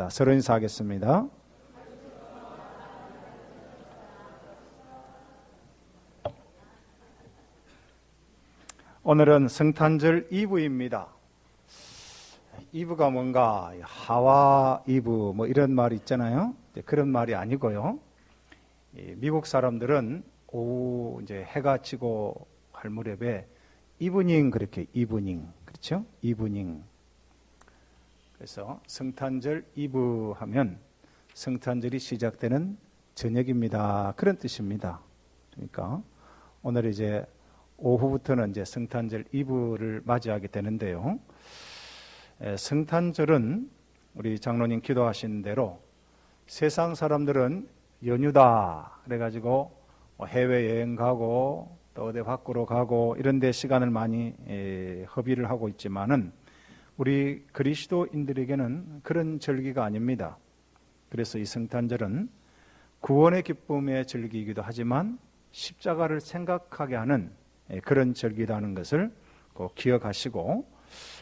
서로 인사하겠습니다. 오늘은 성탄절 이브입니다. 이브가 뭔가 하와 이브 뭐 이런 말이 있잖아요. 그런 말이 아니고요. 미국 사람들은 오후 이제 해가 지고 할 무렵에 이브닝, 그렇게 이브닝, 그렇죠? 이브닝. 그래서 성탄절 이브 하면 성탄절이 시작되는 저녁입니다. 그런 뜻입니다. 그러니까 오늘 이제 오후부터는 이제 성탄절 이브를 맞이하게 되는데요. 성탄절은 우리 장로님 기도하신 대로 세상 사람들은 연휴다 그래가지고 해외여행 가고 또 어디 밖으로 가고 이런 데 시간을 많이 허비를 하고 있지만은 우리 그리스도인들에게는 그런 절기가 아닙니다. 그래서 이 성탄절은 구원의 기쁨의 절기이기도 하지만 십자가를 생각하게 하는 그런 절기라는 것을 꼭 기억하시고,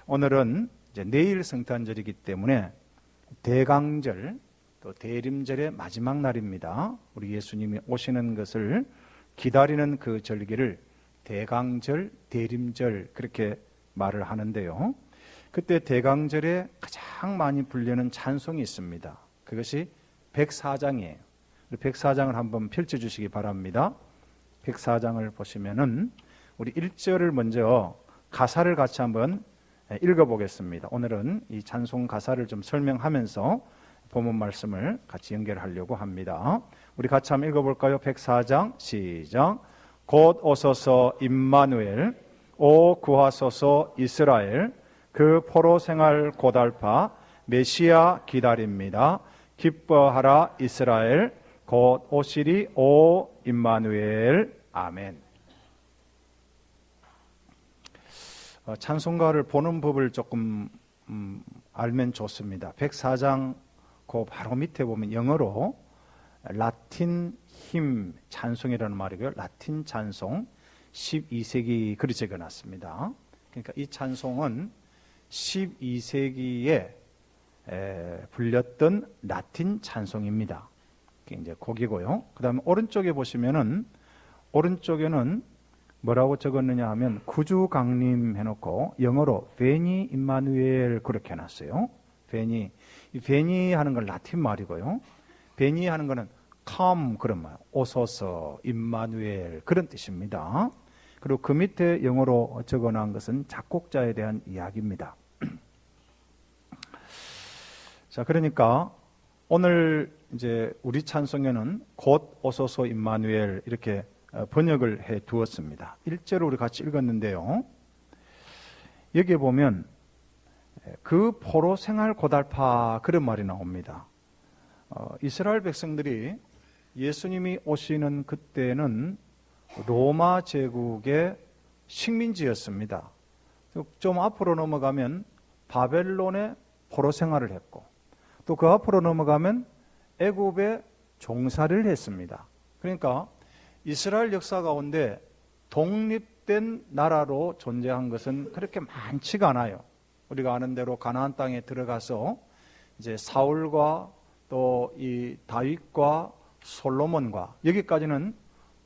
오늘은 이제 내일 성탄절이기 때문에 대강절 또 대림절의 마지막 날입니다. 우리 예수님이 오시는 것을 기다리는 그 절기를 대강절, 대림절 그렇게 말을 하는데요. 그때 대강절에 가장 많이 불리는 찬송이 있습니다. 그것이 백사장이에요. 백사장을 한번 펼쳐주시기 바랍니다. 백사장을 보시면은 우리 1절을 먼저 가사를 같이 한번 읽어보겠습니다. 오늘은 이 찬송 가사를 좀 설명하면서 본문 말씀을 같이 연결하려고 합니다. 우리 같이 한번 읽어볼까요? 104장 시작. 곧 오소서 임마누엘, 오 구하소서 이스라엘, 그 포로 생활 고달파 메시아 기다립니다. 기뻐하라 이스라엘, 곧 오시리 오 임마누엘. 아멘. 찬송가를 보는 법을 조금 알면 좋습니다. 104장 그 바로 밑에 보면 영어로 라틴 힘 찬송이라는 말이고요. 라틴 찬송 12세기 그리 적어놨습니다. 그러니까 이 찬송은 12세기에 불렸던 라틴 찬송입니다. 이게 이제 곡이고요. 그 다음에 오른쪽에 보시면은 오른쪽에는 뭐라고 적었느냐 하면 구주 강림 해놓고 영어로 베니 임마누엘 그렇게 해놨어요. 베니. 이 베니 하는 건 라틴 말이고요. 베니 하는 거는 come 그런 말, 오소서 임마누엘 그런 뜻입니다. 그리고 그 밑에 영어로 적어놓은 것은 작곡자에 대한 이야기입니다. 자, 그러니까 오늘 이제 우리 찬송에는 곧 오소서 임마누엘 이렇게 번역을 해 두었습니다. 1절을 우리 같이 읽었는데요. 여기에 보면 그 포로 생활 고달파 그런 말이 나옵니다. 이스라엘 백성들이 예수님이 오시는 그때는 로마 제국의 식민지였습니다. 좀 앞으로 넘어가면 바벨론의 포로 생활을 했고 또 그 앞으로 넘어가면 애굽의 종살이를 했습니다. 그러니까 이스라엘 역사 가운데 독립된 나라로 존재한 것은 그렇게 많지가 않아요. 우리가 아는 대로 가나안 땅에 들어가서 이제 사울과 또 이 다윗과 솔로몬과 여기까지는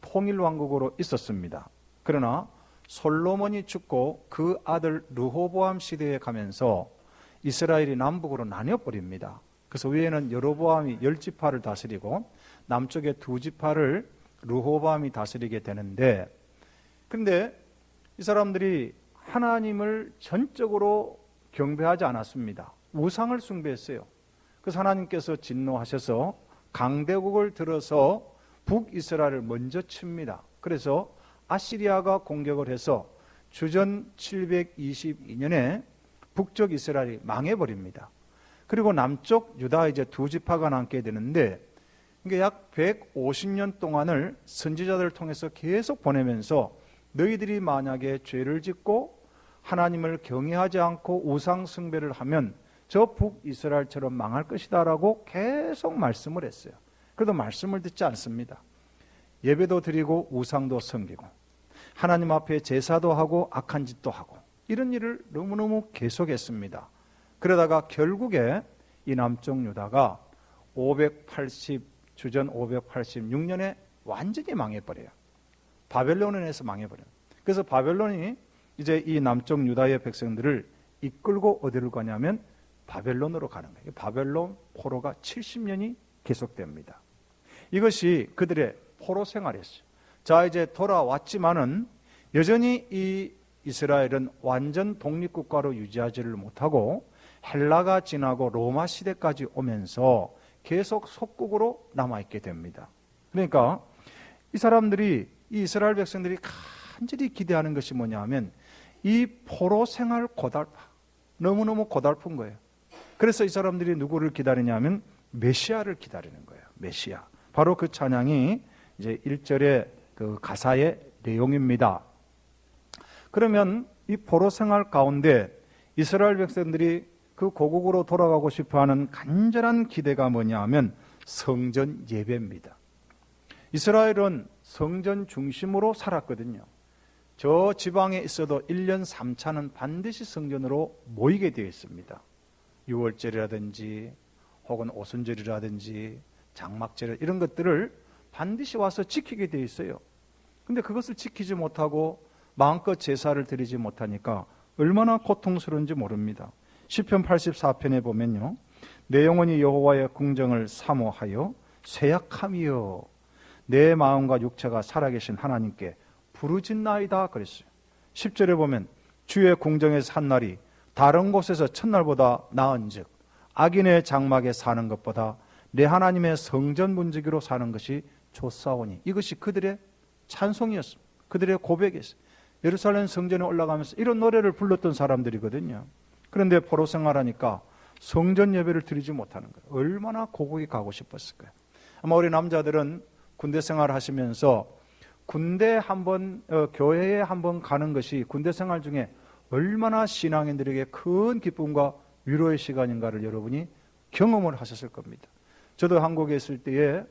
통일 왕국으로 있었습니다. 그러나 솔로몬이 죽고 그 아들 르호보암 시대에 가면서 이스라엘이 남북으로 나뉘어 버립니다. 그래서 위에는 여로보암이 10지파를 다스리고 남쪽에 2지파를 르호보암이 다스리게 되는데, 그런데 이 사람들이 하나님을 전적으로 경배하지 않았습니다. 우상을 숭배했어요. 그래서 하나님께서 진노하셔서 강대국을 들어서 북이스라엘을 먼저 칩니다. 그래서 아시리아가 공격을 해서 주전 722년에 북쪽 이스라엘이 망해버립니다. 그리고 남쪽 유다 이제 2지파가 남게 되는데, 이게 약 150년 동안을 선지자들을 통해서 계속 보내면서 너희들이 만약에 죄를 짓고 하나님을 경외하지 않고 우상 숭배를 하면 저 북이스라엘처럼 망할 것이다 라고 계속 말씀을 했어요. 그래도 말씀을 듣지 않습니다. 예배도 드리고 우상도 섬기고 하나님 앞에 제사도 하고 악한 짓도 하고 이런 일을 너무너무 계속했습니다. 그러다가 결국에 이 남쪽 유다가 주전 586년에 완전히 망해버려요. 바벨론에서 망해버려요. 그래서 바벨론이 이제 이 남쪽 유다의 백성들을 이끌고 어디를 가냐면 바벨론으로 가는 거예요. 바벨론 포로가 70년이 계속됩니다. 이것이 그들의 포로 생활이었어요. 자, 이제 돌아왔지만은 여전히 이 이스라엘은 완전 독립국가로 유지하지를 못하고 헬라가 지나고 로마 시대까지 오면서 계속 속국으로 남아있게 됩니다. 그러니까 이 사람들이, 이 이스라엘 백성들이 간절히 기대하는 것이 뭐냐 하면 이 포로 생활 너무너무 고달픈 거예요. 그래서 이 사람들이 누구를 기다리냐 하면 메시아를 기다리는 거예요. 메시아. 바로 그 찬양이 이제 1절의 그 가사의 내용입니다. 그러면 이 포로 생활 가운데 이스라엘 백성들이 그 고국으로 돌아가고 싶어하는 간절한 기대가 뭐냐 하면 성전 예배입니다. 이스라엘은 성전 중심으로 살았거든요. 저 지방에 있어도 1년 3차는 반드시 성전으로 모이게 되어 있습니다. 6월절이라든지 혹은 오순절이라든지 장막절 이런 것들을 반드시 와서 지키게 되어 있어요. 근데 그것을 지키지 못하고 마음껏 제사를 드리지 못하니까 얼마나 고통스러운지 모릅니다. 시편 84편에 보면요, 내 영혼이 여호와의 궁정을 사모하여 쇠약함이여 내 마음과 육체가 살아계신 하나님께 부르짖나이다 그랬어요. 10절에 보면 주의 궁정에서 한 날이 다른 곳에서 첫날보다 나은즉 악인의 장막에 사는 것보다 내 하나님의 성전 문지기로 사는 것이 좋사오니. 이것이 그들의 찬송이었습니다. 그들의 고백이었어요. 예루살렘 성전에 올라가면서 이런 노래를 불렀던 사람들이거든요. 그런데 포로 생활하니까 성전 예배를 드리지 못하는 거예요. 얼마나 고국에 가고 싶었을까요? 아마 우리 남자들은 군대 생활을 하시면서 군대 한번 교회에 한번 가는 것이 군대 생활 중에 얼마나 신앙인들에게 큰 기쁨과 위로의 시간인가를 여러분이 경험을 하셨을 겁니다. 저도 한국에 있을 때에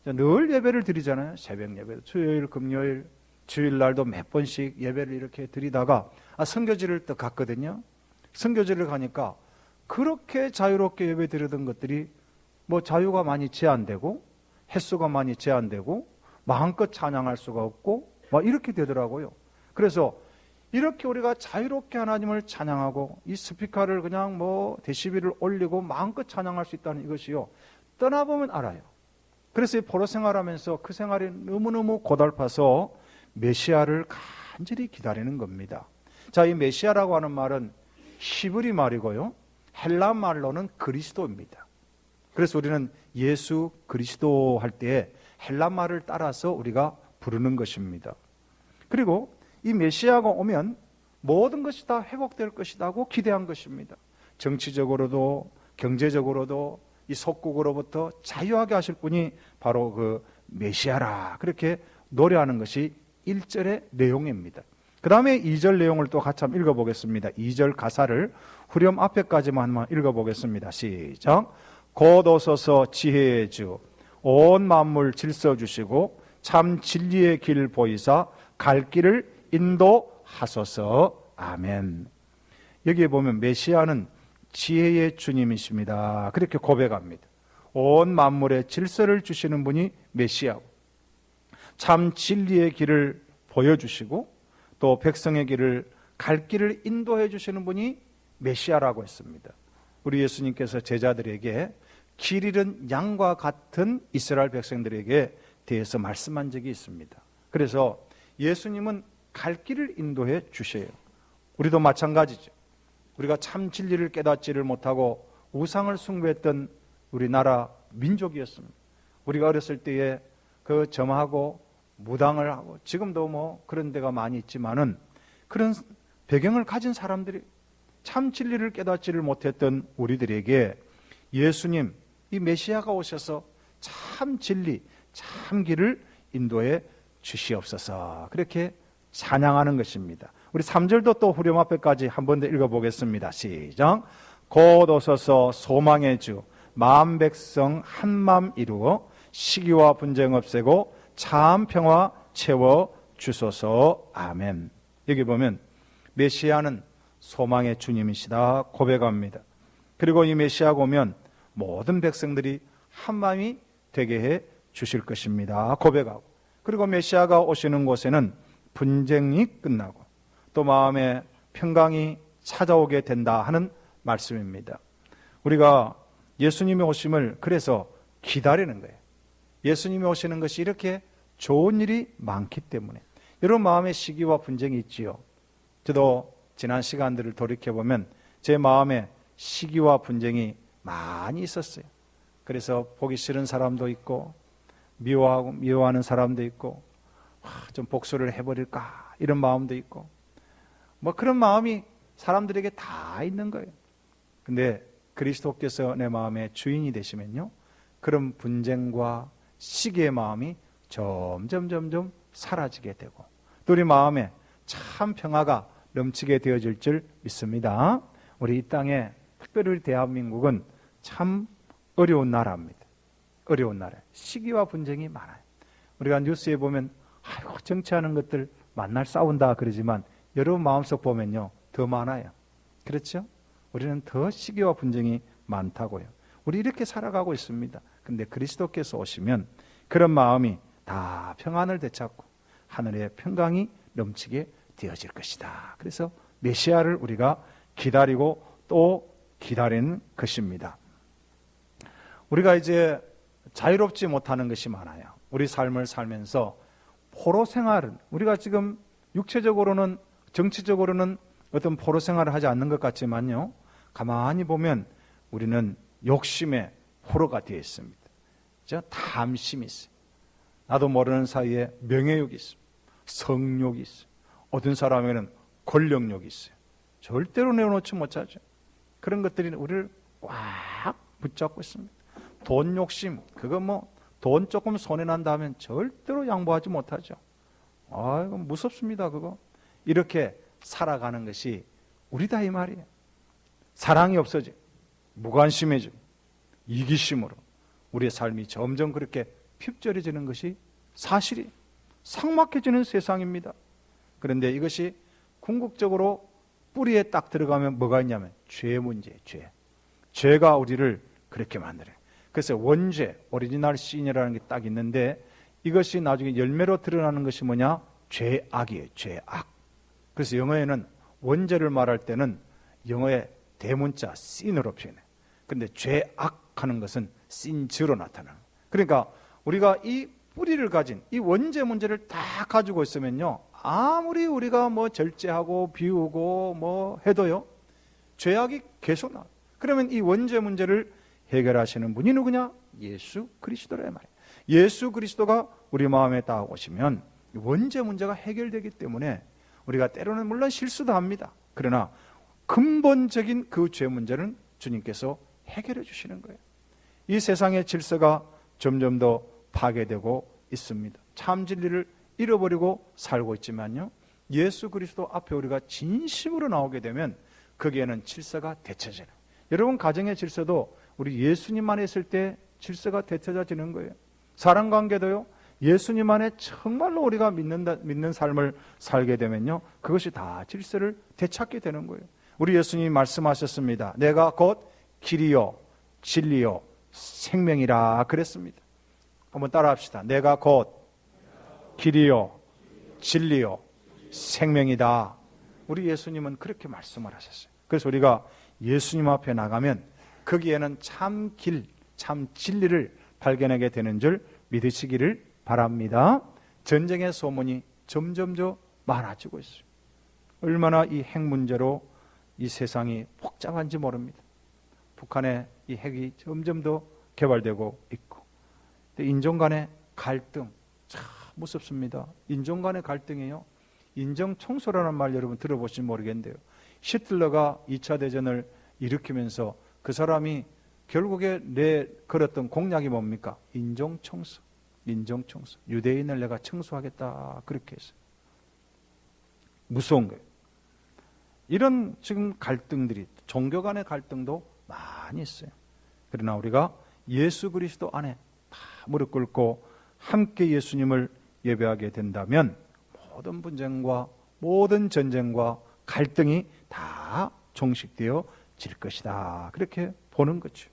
늘 예배를 드리잖아요. 새벽 예배, 수요일, 금요일, 주일날도 몇 번씩 예배를 이렇게 드리다가 선교지를 또 갔거든요. 선교지를 가니까 그렇게 자유롭게 예배 드리던 것들이 뭐 자유가 많이 제한되고 횟수가 많이 제한되고 마음껏 찬양할 수가 없고 막 이렇게 되더라고요. 그래서 이렇게 우리가 자유롭게 하나님을 찬양하고 이 스피커를 그냥 뭐 데시벨을 올리고 마음껏 찬양할 수 있다는 이것이요, 떠나보면 알아요. 그래서 이 포로 생활하면서 그 생활이 너무너무 고달파서 메시아를 간절히 기다리는 겁니다. 자, 이 메시아라고 하는 말은 히브리 말이고요, 헬라 말로는 그리스도입니다. 그래서 우리는 예수 그리스도 할 때에 헬라 말을 따라서 우리가 부르는 것입니다. 그리고 이 메시아가 오면 모든 것이 다 회복될 것이라고 기대한 것입니다. 정치적으로도 경제적으로도 이 속국으로부터 자유하게 하실 분이 바로 그 메시아라, 그렇게 노래하는 것이 1절의 내용입니다. 그 다음에 2절 내용을 또 같이 한번 읽어보겠습니다. 2절 가사를 후렴 앞에까지만 한번 읽어보겠습니다. 시작. 곧 오소서 지혜의 주 온 만물 질서 주시고 참 진리의 길 보이사 갈 길을 인도하소서. 아멘. 여기에 보면 메시아는 지혜의 주님이십니다. 그렇게 고백합니다. 온 만물의 질서를 주시는 분이 메시아고, 참 진리의 길을 보여주시고 또 백성의 길을 갈 길을 인도해 주시는 분이 메시아라고 했습니다. 우리 예수님께서 제자들에게 길 잃은 양과 같은 이스라엘 백성들에게 대해서 말씀한 적이 있습니다. 그래서 예수님은 갈 길을 인도해 주셔요. 우리도 마찬가지죠. 우리가 참 진리를 깨닫지를 못하고 우상을 숭배했던 우리나라 민족이었습니다. 우리가 어렸을 때에 그 점하고 무당을 하고 지금도 뭐 그런 데가 많이 있지만은 그런 배경을 가진 사람들이 참 진리를 깨닫지를 못했던 우리들에게 예수님, 이 메시아가 오셔서 참 진리, 참 길을 인도해 주시옵소서. 그렇게 찬양하는 것입니다. 우리 3절도 또 후렴 앞에까지 한 번 더 읽어보겠습니다. 시작. 곧 오소서 소망의 주 마음 백성 한마음 이루어 시기와 분쟁 없애고 참 평화 채워 주소서. 아멘. 여기 보면 메시아는 소망의 주님이시다 고백합니다. 그리고 이 메시아가 오면 모든 백성들이 한 마음이 되게 해 주실 것입니다. 고백하고, 그리고 메시아가 오시는 곳에는 분쟁이 끝나고 또 마음의 평강이 찾아오게 된다 하는 말씀입니다. 우리가 예수님의 오심을 그래서 기다리는 거예요. 예수님이 오시는 것이 이렇게 좋은 일이 많기 때문에. 여러분 마음에 시기와 분쟁이 있지요. 저도 지난 시간들을 돌이켜보면 제 마음에 시기와 분쟁이 많이 있었어요. 그래서 보기 싫은 사람도 있고 미워하는 사람도 있고 좀 복수를 해버릴까 이런 마음도 있고 뭐 그런 마음이 사람들에게 다 있는 거예요. 근데 그리스도께서 내 마음의 주인이 되시면요, 그런 분쟁과 시기의 마음이 점점 사라지게 되고 또 우리 마음에 참 평화가 넘치게 되어질 줄 믿습니다. 우리 이 땅에 특별히 우리 대한민국은 참 어려운 나라입니다. 어려운 나라. 시기와 분쟁이 많아요. 우리가 뉴스에 보면 아이고 정치하는 것들 만날 싸운다 그러지만 여러분 마음속 보면요 더 많아요. 그렇죠? 우리는 더 시기와 분쟁이 많다고요. 우리 이렇게 살아가고 있습니다. 근데 그리스도께서 오시면 그런 마음이 다 평안을 되찾고 하늘의 평강이 넘치게 되어질 것이다. 그래서 메시아를 우리가 기다리고 또 기다리는 것입니다. 우리가 이제 자유롭지 못하는 것이 많아요. 우리 삶을 살면서 포로 생활은 우리가 지금 육체적으로는 정치적으로는 어떤 포로 생활을 하지 않는 것 같지만요, 가만히 보면 우리는 욕심의 포로가 되어 있습니다. 탐심이 있어요. 나도 모르는 사이에 명예욕이 있습니다. 성욕이 있어요. 어떤 사람에게는 권력욕이 있어요. 절대로 내어놓지 못하죠. 그런 것들이 우리를 꽉 붙잡고 있습니다. 돈 욕심, 그거 뭐 돈 조금 손해 난다 하면 절대로 양보하지 못하죠. 이거 무섭습니다, 그거. 이렇게 살아가는 것이 우리다 이 말이에요. 사랑이 없어지고 무관심해지고 이기심으로 우리의 삶이 점점 그렇게 핍절해지는 것이 사실이 삭막해지는 세상입니다. 그런데 이것이 궁극적으로 뿌리에 딱 들어가면 뭐가 있냐면 죄 문제, 죄가 우리를 그렇게 만들어요. 그래서 원죄, 오리지널 신이라는 게 딱 있는데 이것이 나중에 열매로 드러나는 것이 뭐냐? 죄악이에요. 죄악. 그래서 영어에는 원죄를 말할 때는 영어의 대문자 sin으로 표현해요. 근데 죄악하는 것은 sin즈로 나타나는 거예요. 그러니까 우리가 이 뿌리를 가진 이 원죄 문제를 다 가지고 있으면요, 아무리 우리가 뭐 절제하고 비우고 뭐 해도요, 죄악이 계속 나와요. 그러면 이 원죄 문제를 해결하시는 분이 누구냐? 예수 그리스도라 말이에요. 예수 그리스도가 우리 마음에 딱 오시면 원죄 문제가 해결되기 때문에 우리가 때로는 물론 실수도 합니다. 그러나 근본적인 그 죄 문제는 주님께서 해결해 주시는 거예요. 이 세상의 질서가 점점 더 파괴되고 있습니다. 참 진리를 잃어버리고 살고 있지만요, 예수 그리스도 앞에 우리가 진심으로 나오게 되면 거기에는 질서가 되찾아져요. 여러분 가정의 질서도 우리 예수님 안에 있을 때 질서가 되찾아지는 거예요. 사랑관계도요, 예수님 안에 정말로 우리가 믿는 삶을 살게 되면요, 그것이 다 질서를 되찾게 되는 거예요. 우리 예수님이 말씀하셨습니다. 내가 곧 길이요 진리요 생명이라 그랬습니다. 한번 따라합시다. 내가 곧 길이요 진리요 생명이다. 우리 예수님은 그렇게 말씀을 하셨어요. 그래서 우리가 예수님 앞에 나가면 거기에는 참 길, 참 진리를 발견하게 되는 줄 믿으시기를 바랍니다. 전쟁의 소문이 점점 더 많아지고 있어요. 얼마나 이 핵 문제로 이 세상이 복잡한지 모릅니다. 북한의 이 핵이 점점 더 개발되고 있고, 인종 간의 갈등 참 무섭습니다. 인종 간의 갈등이요, 인종 청소라는 말 여러분 들어보시면 모르겠는데요, 히틀러가 2차 대전을 일으키면서 그 사람이 결국에 걸었던 공약이 뭡니까? 인종 청소. 인종 청소. 유대인을 내가 청소하겠다, 그렇게 했어요. 무서운 거예요. 이런 지금 갈등들이, 종교 간의 갈등도 많이 있어요. 그러나 우리가 예수 그리스도 안에 다 무릎 꿇고 함께 예수님을 예배하게 된다면 모든 분쟁과 모든 전쟁과 갈등이 다 종식되어 질 것이다, 그렇게 보는 거죠.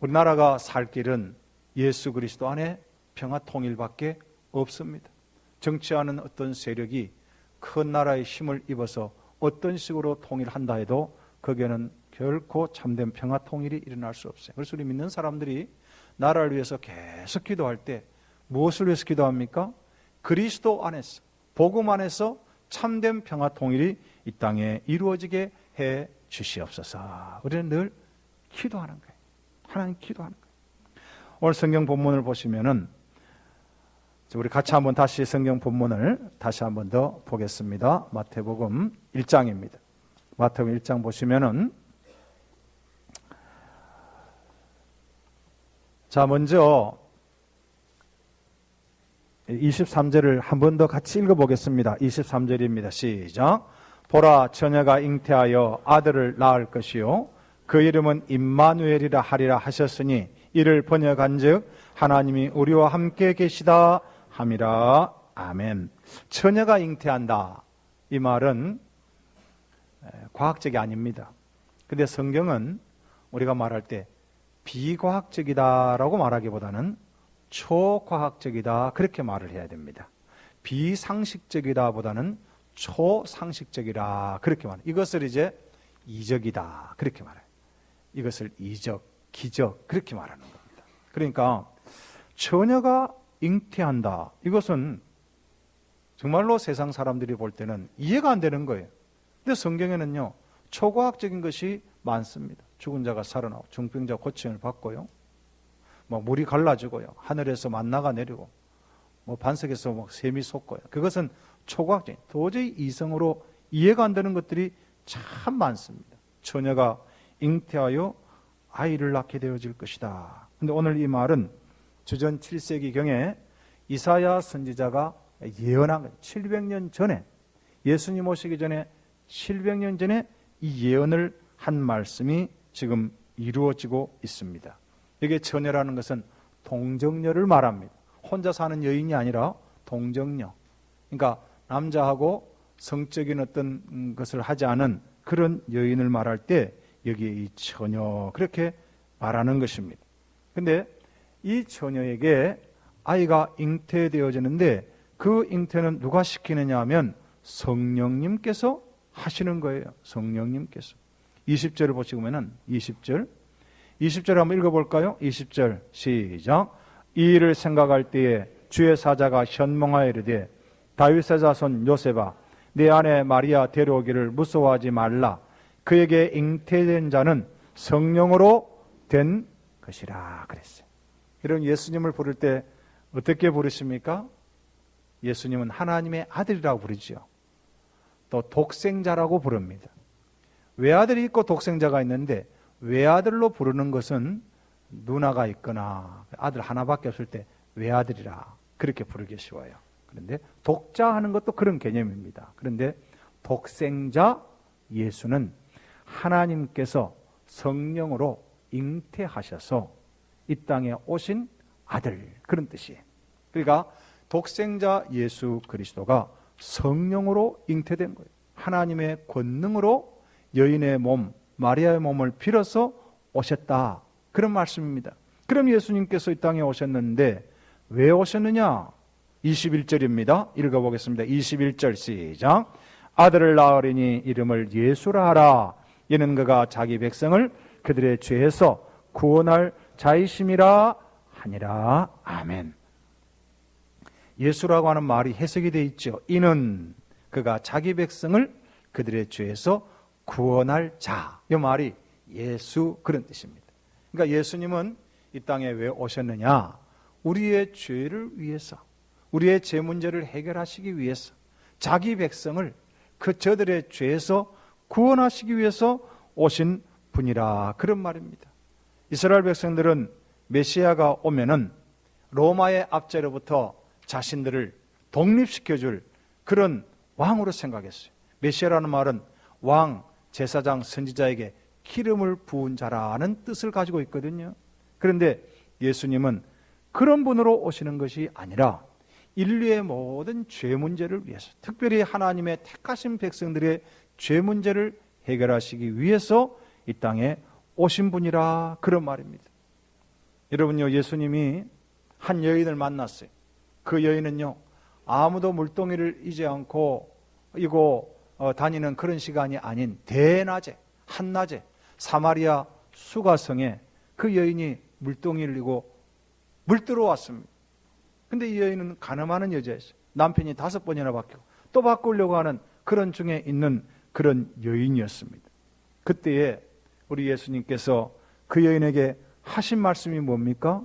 우리나라가 살 길은 예수 그리스도 안에 평화 통일밖에 없습니다. 정치하는 어떤 세력이 큰 나라의 힘을 입어서 어떤 식으로 통일한다 해도 거기에는 결코 참된 평화 통일이 일어날 수 없어요. 그래서 우리 믿는 사람들이 나라를 위해서 계속 기도할 때 무엇을 위해서 기도합니까? 그리스도 안에서, 복음 안에서 참된 평화 통일이 이 땅에 이루어지게 해 주시옵소서. 우리는 늘 기도하는 거예요. 하나님 기도하는 거예요. 오늘 성경 본문을 보시면은 우리 같이 한번 다시 성경 본문을 다시 한번 더 보겠습니다. 마태복음 1장입니다. 마태복음 1장 보시면은 자, 먼저 23절을 한 번 더 같이 읽어보겠습니다. 23절입니다. 시작. 보라, 처녀가 잉태하여 아들을 낳을 것이요 그 이름은 임마누엘이라 하리라 하셨으니 이를 번역한즉 하나님이 우리와 함께 계시다 함이라. 아멘. 처녀가 잉태한다, 이 말은 과학적이 아닙니다. 근데 성경은 우리가 말할 때 비과학적이다라고 말하기보다는 초과학적이다, 그렇게 말을 해야 됩니다. 비상식적이다 보다는 초상식적이라, 그렇게 말해요. 이것을 이제 이적이다, 그렇게 말해요. 이것을 이적, 기적, 그렇게 말하는 겁니다. 그러니까 처녀가 잉태한다, 이것은 정말로 세상 사람들이 볼 때는 이해가 안 되는 거예요. 근데 성경에는요, 초과학적인 것이 많습니다. 죽은 자가 살아나고 중병자 고침을 받고요, 뭐 물이 갈라지고요, 하늘에서 만나가 내리고, 뭐 반석에서 뭐 샘이 솟고요. 그것은 초과학적인, 도저히 이성으로 이해가 안 되는 것들이 참 많습니다. 처녀가 잉태하여 아이를 낳게 되어질 것이다. 근데 오늘 이 말은 주전 7세기경에 이사야 선지자가 예언한 거예요. 700년 전에, 예수님 오시기 전에 700년 전에 이 예언을 한 말씀이 지금 이루어지고 있습니다. 여기에 처녀라는 것은 동정녀를 말합니다. 혼자 사는 여인이 아니라 동정녀, 그러니까 남자하고 성적인 어떤 것을 하지 않은 그런 여인을 말할 때 여기에 이 처녀, 그렇게 말하는 것입니다. 근데 이 처녀에게 아이가 잉태되어지는데 그 잉태는 누가 시키느냐 하면 성령님께서 하시는 거예요. 성령님께서. 20절을 보시면은 20절 한번 읽어볼까요? 20절 시작. 이 일을 생각할 때에 주의 사자가 현몽하여 이르되 다윗의 자손 요셉아, 내 아내 마리아 데려오기를 무서워하지 말라. 그에게 잉태된 자는 성령으로 된 것이라 그랬어요. 이런 예수님을 부를 때 어떻게 부르십니까? 예수님은 하나님의 아들이라고 부르죠. 또 독생자라고 부릅니다. 외아들이 있고 독생자가 있는데 외아들로 부르는 것은 누나가 있거나 아들 하나밖에 없을 때 외아들이라 그렇게 부르기 쉬워요. 그런데 독자 하는 것도 그런 개념입니다. 그런데 독생자 예수는 하나님께서 성령으로 잉태하셔서 이 땅에 오신 아들, 그런 뜻이에요. 그러니까 독생자 예수 그리스도가 성령으로 잉태된 거예요. 하나님의 권능으로 여인의 몸, 마리아의 몸을 빌어서 오셨다, 그런 말씀입니다. 그럼 예수님께서 이 땅에 오셨는데 왜 오셨느냐? 21절입니다. 읽어보겠습니다. 21절 시작. 아들을 낳으리니 이름을 예수라 하라. 이는 그가 자기 백성을 그들의 죄에서 구원할 자이심이라 하니라. 아멘. 예수라고 하는 말이 해석이 되어 있죠. 이는 그가 자기 백성을 그들의 죄에서 구원할 자, 이 말이 예수, 그런 뜻입니다. 그러니까 예수님은 이 땅에 왜 오셨느냐? 우리의 죄를 위해서, 우리의 죄 문제를 해결하시기 위해서, 자기 백성을 그 저들의 죄에서 구원하시기 위해서 오신 분이라, 그런 말입니다. 이스라엘 백성들은 메시아가 오면은 로마의 압제로부터 자신들을 독립시켜줄 그런 왕으로 생각했어요. 메시아라는 말은 왕, 제사장, 선지자에게 기름을 부은 자라는 뜻을 가지고 있거든요. 그런데 예수님은 그런 분으로 오시는 것이 아니라 인류의 모든 죄 문제를 위해서, 특별히 하나님의 택하신 백성들의 죄 문제를 해결하시기 위해서 이 땅에 오신 분이라, 그런 말입니다. 여러분요, 예수님이 한 여인을 만났어요. 그 여인은요, 아무도 물동이를 이지 않고 이고 다니는 그런 시간이 아닌 대낮에, 한낮에 사마리아 수가성에 그 여인이 물동이를 이고 물들어 왔습니다. 근데 이 여인은 가늠하는 여자였어요. 남편이 5번이나 바뀌고 또 바꾸려고 하는 그런 중에 있는 그런 여인이었습니다. 그때에 우리 예수님께서 그 여인에게 하신 말씀이 뭡니까?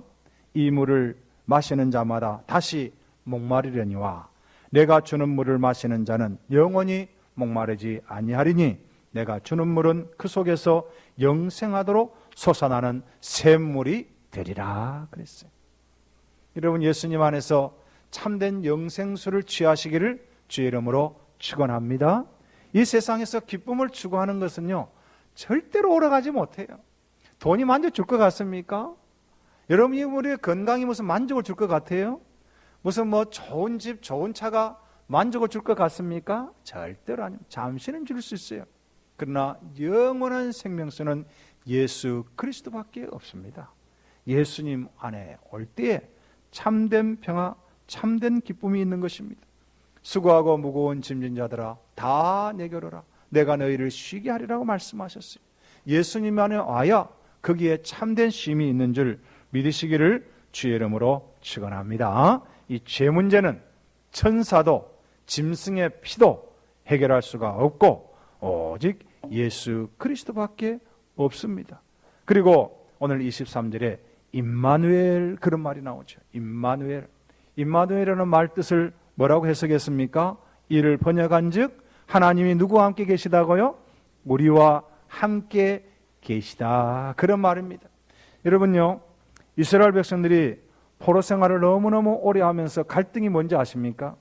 이 물을 마시는 자마다 다시 목마르려니와 내가 주는 물을 마시는 자는 영원히 목마르지 아니하리니 내가 주는 물은 그 속에서 영생하도록 솟아나는 샘물이 되리라 그랬어요. 여러분, 예수님 안에서 참된 영생수를 취하시기를 주의 이름으로 축원합니다. 이 세상에서 기쁨을 추구하는 것은요, 절대로 오래가지 못해요. 돈이 만족 줄 것 같습니까? 여러분이 우리의 건강이 무슨 만족을 줄 것 같아요? 무슨 좋은 집, 좋은 차가 만족을 줄 것 같습니까? 절대로 아니요. 잠시는 줄 수 있어요. 그러나 영원한 생명수는 예수 그리스도밖에 없습니다. 예수님 안에 올 때에 참된 평화, 참된 기쁨이 있는 것입니다. 수고하고 무거운 짐진 자들아 다 내게로 오라. 내가 너희를 쉬게 하리라고 말씀하셨어요. 예수님 안에 와야 거기에 참된 쉼이 있는 줄 믿으시기를 주의 이름으로 축원합니다. 이 죄 문제는 천사도 짐승의 피도 해결할 수가 없고 오직 예수 그리스도밖에 없습니다. 그리고 오늘 23절에 임마누엘 그런 말이 나오죠. 임마누엘. 임마누엘이라는 말 뜻을 뭐라고 해석했습니까? 이를 번역한즉 하나님이 누구와 함께 계시다고요? 우리와 함께 계시다. 그런 말입니다. 여러분요, 이스라엘 백성들이 포로 생활을 너무너무 오래 하면서 갈등이 뭔지 아십니까?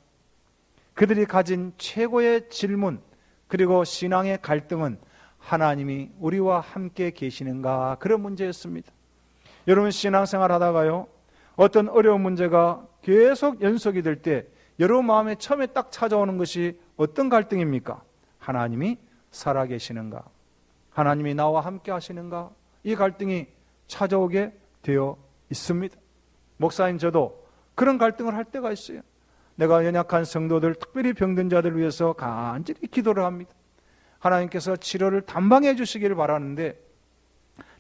그들이 가진 최고의 질문 그리고 신앙의 갈등은 하나님이 우리와 함께 계시는가, 그런 문제였습니다. 여러분, 신앙생활 하다가요, 어떤 어려운 문제가 계속 연속이 될 때 여러분 마음에 처음에 딱 찾아오는 것이 어떤 갈등입니까? 하나님이 살아계시는가? 하나님이 나와 함께 하시는가? 이 갈등이 찾아오게 되어 있습니다. 목사인 저도 그런 갈등을 할 때가 있어요. 내가 연약한 성도들, 특별히 병든 자들을 위해서 간절히 기도를 합니다. 하나님께서 치료를 단방해 주시기를 바라는데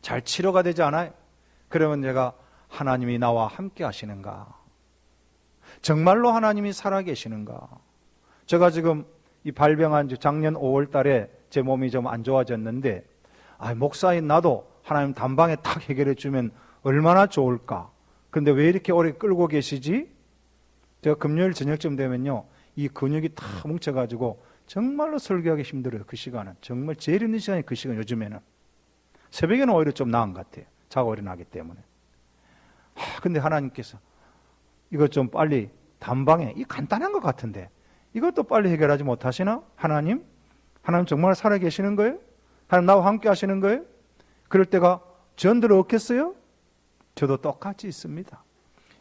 잘 치료가 되지 않아요. 그러면 제가 하나님이 나와 함께 하시는가? 정말로 하나님이 살아계시는가? 제가 지금 이 발병한 작년 5월 달에 제 몸이 좀 안 좋아졌는데, 목사인 나도 하나님 단방에 탁 해결해 주면 얼마나 좋을까? 근데 왜 이렇게 오래 끌고 계시지? 제가 금요일 저녁쯤 되면요, 이 근육이 다 뭉쳐가지고 정말로 설교하기 힘들어요. 그 시간은 정말 제일 힘든 시간이 그 시간. 요즘에는 새벽에는 오히려 좀 나은 것 같아요. 자고 일어나기 때문에. 근데 하나님께서 이것 좀 빨리 단방에, 이 간단한 것 같은데 이것도 빨리 해결하지 못하시나? 하나님 정말 살아계시는 거예요? 하나님 나와 함께 하시는 거예요? 그럴 때가 전들어 없겠어요? 저도 똑같이 있습니다.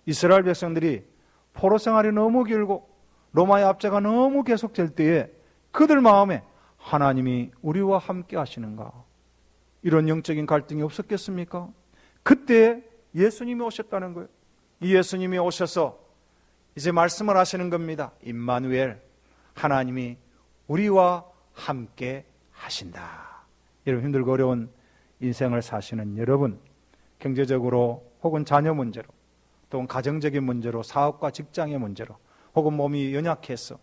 이스라엘 백성들이 포로 생활이 너무 길고 로마의 압제가 너무 계속될 때에 그들 마음에 하나님이 우리와 함께 하시는가? 이런 영적인 갈등이 없었겠습니까? 그때 예수님이 오셨다는 거예요. 이 예수님이 오셔서 이제 말씀을 하시는 겁니다. 임마누엘, 하나님이 우리와 함께 하신다. 여러분, 힘들고 어려운 인생을 사시는 여러분, 경제적으로 혹은 자녀 문제로, 또는 가정적인 문제로, 사업과 직장의 문제로, 혹은 몸이 연약해서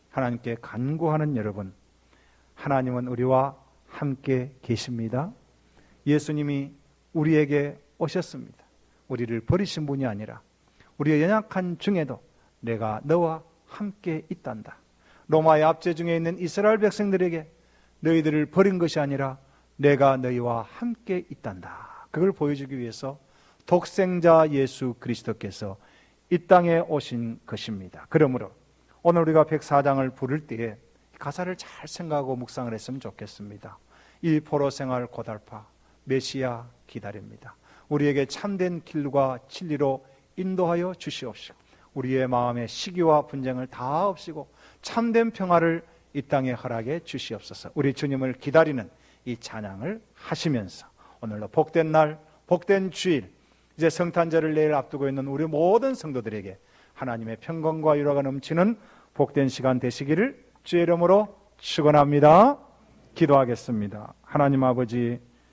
하나님께 간구하는 여러분, 하나님은 우리와 함께 계십니다. 예수님이 우리에게 오셨습니다. 우리를 버리신 분이 아니라 우리의 연약한 중에도 내가 너와 함께 있단다. 로마의 압제 중에 있는 이스라엘 백성들에게 너희들을 버린 것이 아니라 내가 너희와 함께 있단다. 그걸 보여주기 위해서 독생자 예수 그리스도께서 이 땅에 오신 것입니다. 그러므로 오늘 우리가 104장을 부를 때에 가사를 잘 생각하고 묵상을 했으면 좋겠습니다. 이 포로 생활 고달파 메시아 기다립니다. 우리에게 참된 길과 진리로 인도하여 주시옵시고 우리의 마음에 시기와 분쟁을 다 없이고 참된 평화를 이 땅에 허락해 주시옵소서. 우리 주님을 기다리는 이 찬양을 하시면서 오늘로 복된 날, 복된 주일, 이제 성탄절을 내일 앞두고 있는 우리 모든 성도들에게 하나님의 평강과 유로가 넘치는 복된 시간 되시기를 주의 이름으로 축원합니다. 기도하겠습니다. 하나님 아버지,